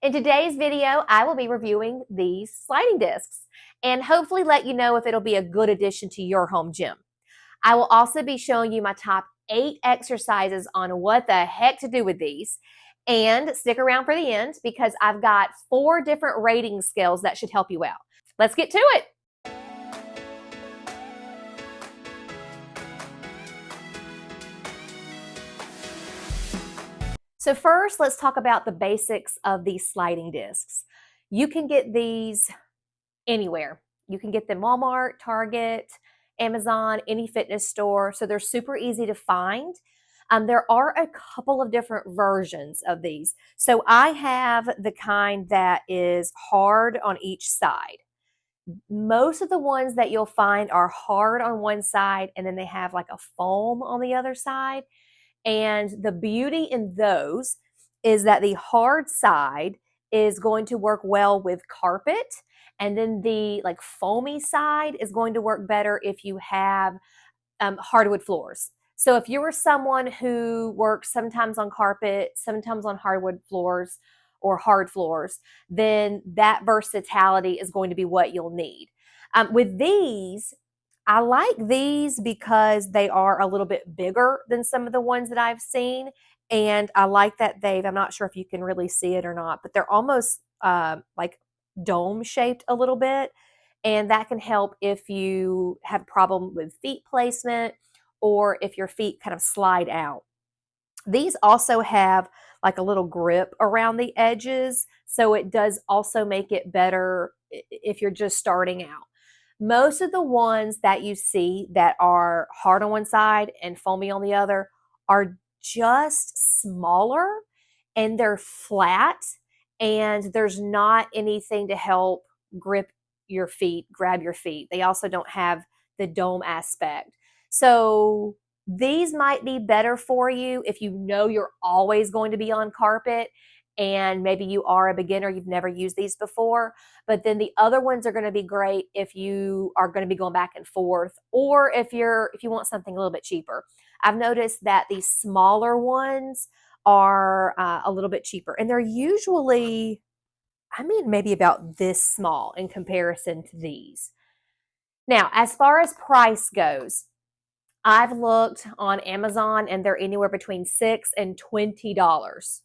In today's video, I will be reviewing these sliding discs and hopefully let you know if it'll be a good addition to your home gym. I will also be showing you my top 8 exercises on what the heck to do with these. And stick around for the end because I've got 4 different rating scales that should help you out. Let's get to it. So first, let's talk about the basics of these sliding discs. You can get these anywhere. You can get them Walmart, Target, Amazon, any fitness store. So they're super easy to find. There are a couple of different versions of these. So I have the kind that is hard on each side. Most of the ones that you'll find are hard on one side and then they have like a foam on the other side. And the beauty in those is that the hard side is going to work well with carpet. And then the like foamy side is going to work better if you have hardwood floors. So if you are someone who works sometimes on carpet, sometimes on hardwood floors or hard floors, then that versatility is going to be what you'll need. With these, I like these because they are a little bit bigger than some of the ones that I've seen. And I like that I'm not sure if you can really see it or not, but they're almost like dome shaped a little bit. And that can help if you have a problem with feet placement or if your feet kind of slide out. These also have like a little grip around the edges. So it does also make it better if you're just starting out. Most of the ones that you see that are hard on one side and foamy on the other are just smaller and they're flat and there's not anything to help grip your feet, grab your feet. They also don't have the dome aspect. So these might be better for you if you know you're always going to be on carpet and maybe you are a beginner, you've never used these before. But then the other ones are going to be great if you are going to be going back and forth or if you want something a little bit cheaper. I've noticed that these smaller ones are a little bit cheaper and they're usually, maybe about this small in comparison to these. Now, as far as price goes, I've looked on Amazon and they're anywhere between $6 and $20.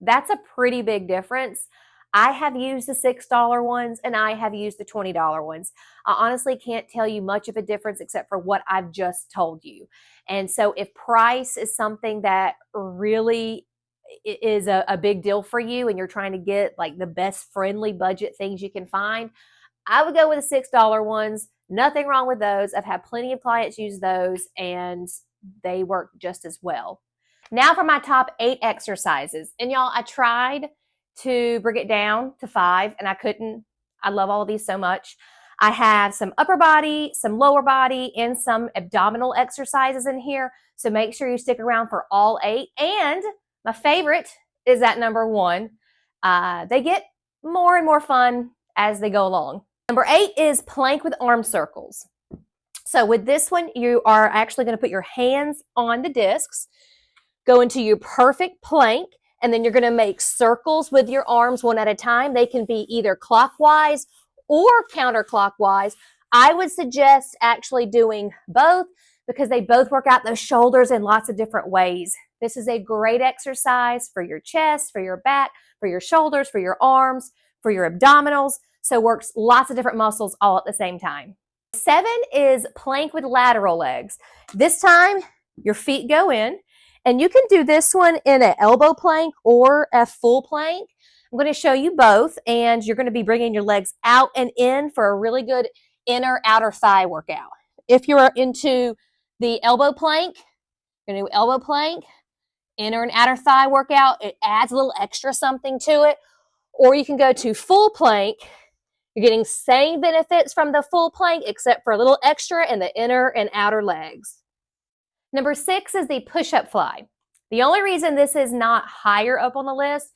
That's a pretty big difference. I have used the $6 ones and I have used the $20 ones. I honestly can't tell you much of a difference except for what I've just told you. And so if price is something that really is a big deal for you and you're trying to get like the best friendly budget things you can find, I would go with the $6 ones. Nothing wrong with those. I've had plenty of clients use those and they work just as well. Now for my top 8 exercises. And y'all, I tried to bring it down to 5 and I couldn't. I love all of these so much. I have some upper body, some lower body, and some abdominal exercises in here. So make sure you stick around for all 8. And my favorite is at number 1. They get more and more fun as they go along. Number 8 is plank with arm circles. So with this one, you are actually going to put your hands on the discs, go into your perfect plank, and then you're going to make circles with your arms one at a time. They can be either clockwise or counterclockwise. I would suggest actually doing both because they both work out those shoulders in lots of different ways. This is a great exercise for your chest, for your back, for your shoulders, for your arms, for your abdominals. So works lots of different muscles all at the same time. 7 is plank with lateral legs. This time, your feet go in, and you can do this one in an elbow plank or a full plank. I'm going to show you both, and you're going to be bringing your legs out and in for a really good inner outer thigh workout. If you're into the elbow plank, you're going to do elbow plank, inner and outer thigh workout. It adds a little extra something to it. Or you can go to full plank. You're getting same benefits from the full plank except for a little extra in the inner and outer legs. Number 6 is the push-up fly. The only reason this is not higher up on the list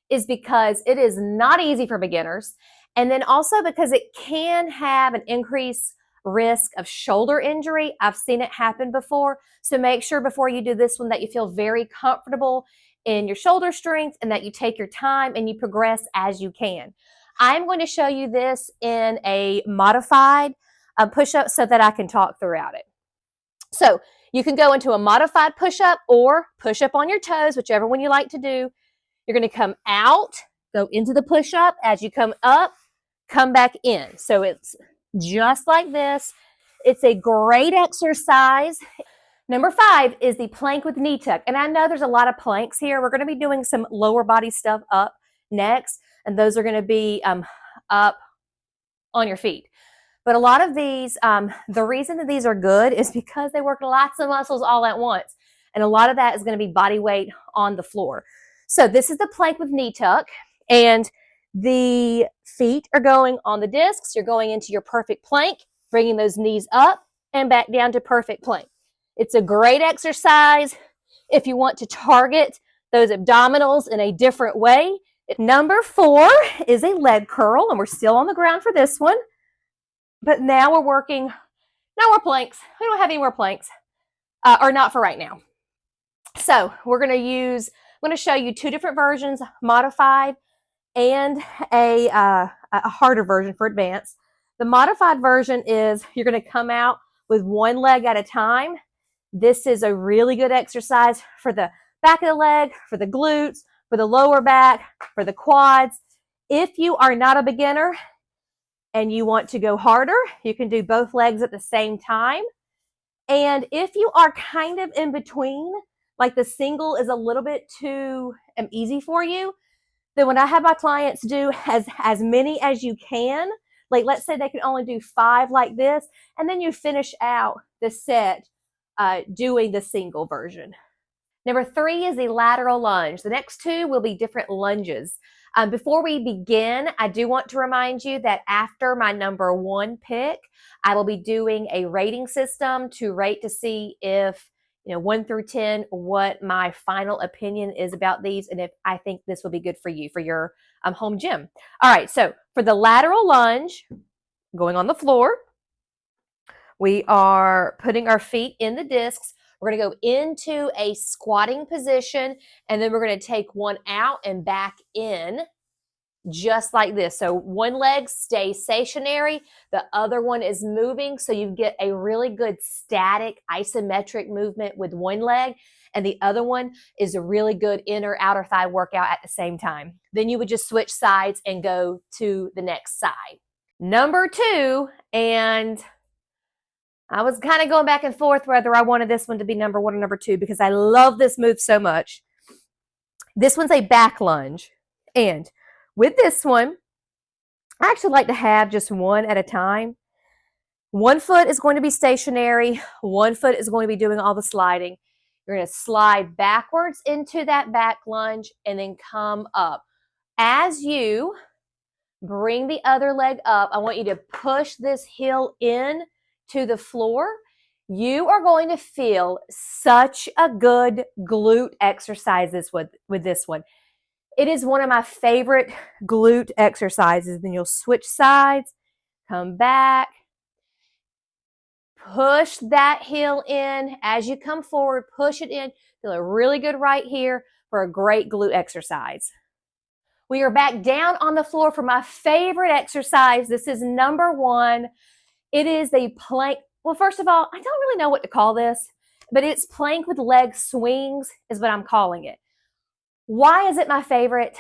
is because it is not easy for beginners, and then also because it can have an increased risk of shoulder injury. I've seen it happen before, so make sure before you do this one that you feel very comfortable in your shoulder strength and that you take your time and you progress as you can. I'm going to show you this in a modified push-up so that I can talk throughout it. So you can go into a modified push-up or push-up on your toes, whichever one you like to do. You're going to come out, go into the push-up. As you come up, come back in. So it's just like this. It's a great exercise. Number 5 is the plank with knee tuck. And I know there's a lot of planks here. We're going to be doing some lower body stuff up next, and those are going to be up on your feet. But a lot of these, the reason that these are good is because they work lots of muscles all at once. And a lot of that is going to be body weight on the floor. So this is the plank with knee tuck, and the feet are going on the discs. You're going into your perfect plank, bringing those knees up and back down to perfect plank. It's a great exercise if you want to target those abdominals in a different way. Number 4 is a leg curl, and we're still on the ground for this one. But now we're working, no more planks. We don't have any more planks, or not for right now. So we're going to show you 2 different versions, modified and a harder version for advanced. The modified version is you're going to come out with one leg at a time. This is a really good exercise for the back of the leg, for the glutes, for the lower back, for the quads. If you are not a beginner and you want to go harder, you can do both legs at the same time. And if you are kind of in between, like the single is a little bit too easy for you, then when I have my clients do as many as you can, like let's say they can only do 5 like this, and then you finish out the set doing the single version. Number 3 is the lateral lunge. The next 2 will be different lunges. Before we begin, I do want to remind you that after my number 1 pick, I will be doing a rating system to rate to see if, 1 through 10, what my final opinion is about these and if I think this will be good for you, for your home gym. All right, so for the lateral lunge, going on the floor, we are putting our feet in the discs. We're going to go into a squatting position, and then we're going to take one out and back in just like this. So one leg stays stationary, the other one is moving, so you get a really good static isometric movement with one leg, and the other one is a really good inner outer thigh workout at the same time. Then you would just switch sides and go to the next side. Number 2, and I was kind of going back and forth whether I wanted this one to be number 1 or number 2 because I love this move so much. This one's a back lunge. And with this one, I actually like to have just one at a time. One foot is going to be stationary. One foot is going to be doing all the sliding. You're going to slide backwards into that back lunge and then come up. As you bring the other leg up, I want you to push this heel in to the floor. You are going to feel such a good glute exercises with this one. It is one of my favorite glute exercises. Then you'll switch sides, come back, push that heel in. As you come forward, push it in. Feel a really good right here for a great glute exercise. We are back down on the floor for my favorite exercise. This is number 1. It is a plank. Well, first of all, I don't really know what to call this, but it's plank with leg swings is what I'm calling it. Why is it my favorite?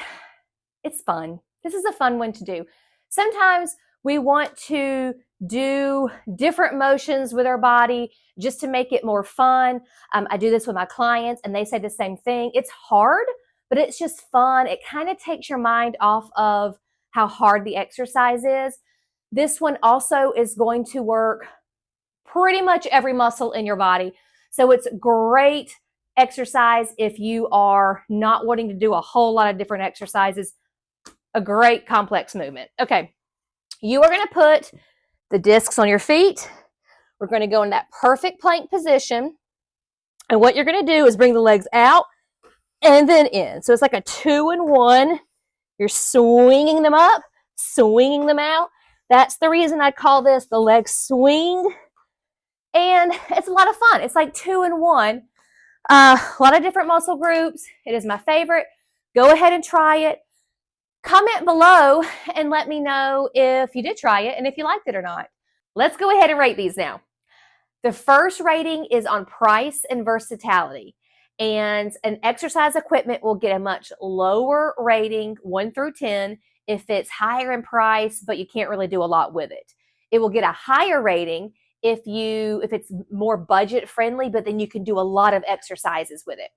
It's fun. This is a fun one to do. Sometimes we want to do different motions with our body just to make it more fun. I do this with my clients and they say the same thing. It's hard, but it's just fun. It kind of takes your mind off of how hard the exercise is. This one also is going to work pretty much every muscle in your body. So it's great exercise if you are not wanting to do a whole lot of different exercises. A great complex movement. Okay, you are going to put the discs on your feet. We're going to go in that perfect plank position. And what you're going to do is bring the legs out and then in. So it's like a 2-in-1. You're swinging them up, swinging them out. That's the reason I call this the leg swing. And it's a lot of fun. It's like 2-in-1. A lot of different muscle groups. It is my favorite. Go ahead and try it. Comment below and let me know if you did try it and if you liked it or not. Let's go ahead and rate these now. The first rating is on price and versatility. And an exercise equipment will get a much lower rating, 1 through 10, if it's higher in price, but you can't really do a lot with it. It will get a higher rating if it's more budget friendly, but then you can do a lot of exercises with it.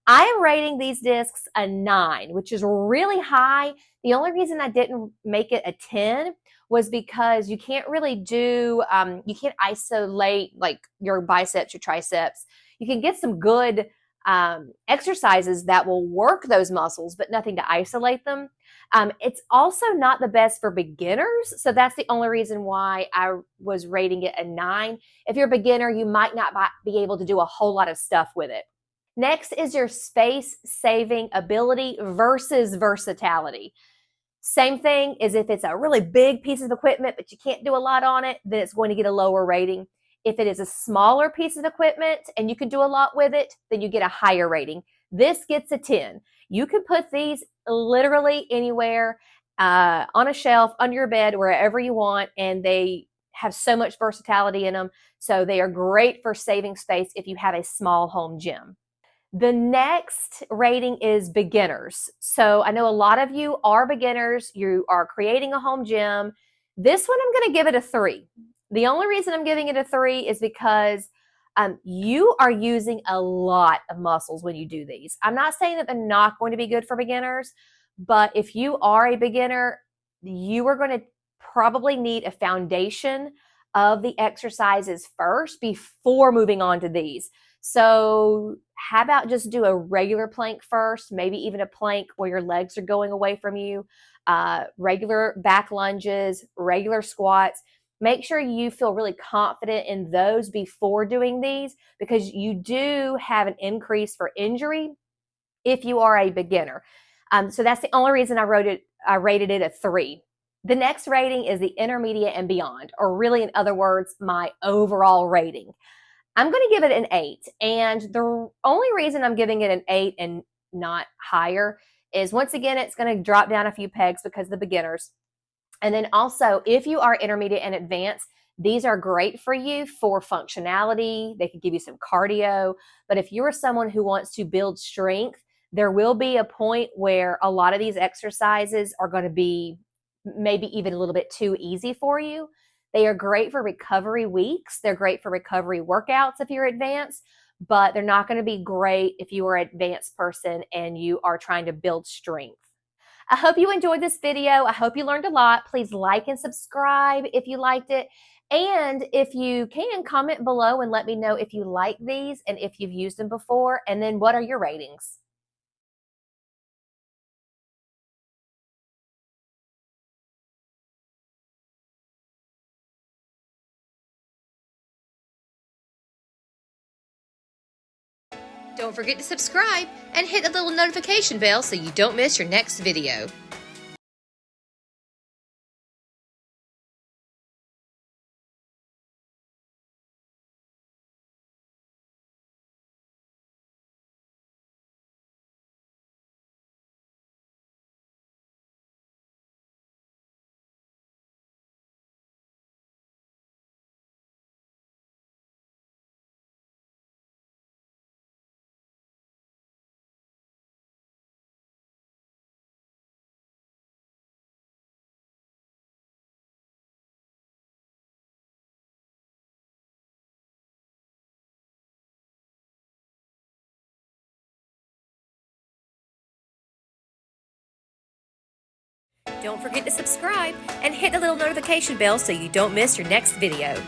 I am rating these discs a 9, which is really high. The only reason I didn't make it a 10 was because you can't really do, you can't isolate like your biceps, your triceps. You can get some good exercises that will work those muscles, but nothing to isolate them. It's also not the best for beginners. So that's the only reason why I was rating it a 9. If you're a beginner, you might not be able to do a whole lot of stuff with it. Next is your space saving ability versus versatility. Same thing as if it's a really big piece of equipment, but you can't do a lot on it, then it's going to get a lower rating. If it is a smaller piece of equipment and you can do a lot with it, then you get a higher rating. This gets a 10. You can put these literally anywhere, on a shelf, under your bed, wherever you want, and they have so much versatility in them. So they are great for saving space if you have a small home gym. The next rating is beginners. So I know a lot of you are beginners. You are creating a home gym. This one, I'm going to give it a 3. The only reason I'm giving it a 3 is because you are using a lot of muscles when you do these. I'm not saying that they're not going to be good for beginners, but if you are a beginner, you are going to probably need a foundation of the exercises first before moving on to these. So how about just do a regular plank first, maybe even a plank where your legs are going away from you, regular back lunges, regular squats. Make sure you feel really confident in those before doing these, because you do have an increase for injury if you are a beginner. So that's the only reason I rated it a 3. The next rating is the intermediate and beyond, or really, in other words, my overall rating. I'm going to give it an 8. And the only reason I'm giving it an 8 and not higher is, once again, it's going to drop down a few pegs because of the beginners. And then also, if you are intermediate and advanced, these are great for you for functionality. They could give you some cardio. But if you're someone who wants to build strength, there will be a point where a lot of these exercises are going to be maybe even a little bit too easy for you. They are great for recovery weeks. They're great for recovery workouts if you're advanced, but they're not going to be great if you are an advanced person and you are trying to build strength. I hope you enjoyed this video. I hope you learned a lot. Please like and subscribe if you liked it. And if you can, comment below and let me know if you like these and if you've used them before, and then what are your ratings? Don't forget to subscribe and hit the little notification bell so you don't miss your next video. Don't forget to subscribe and hit the little notification bell so you don't miss your next video.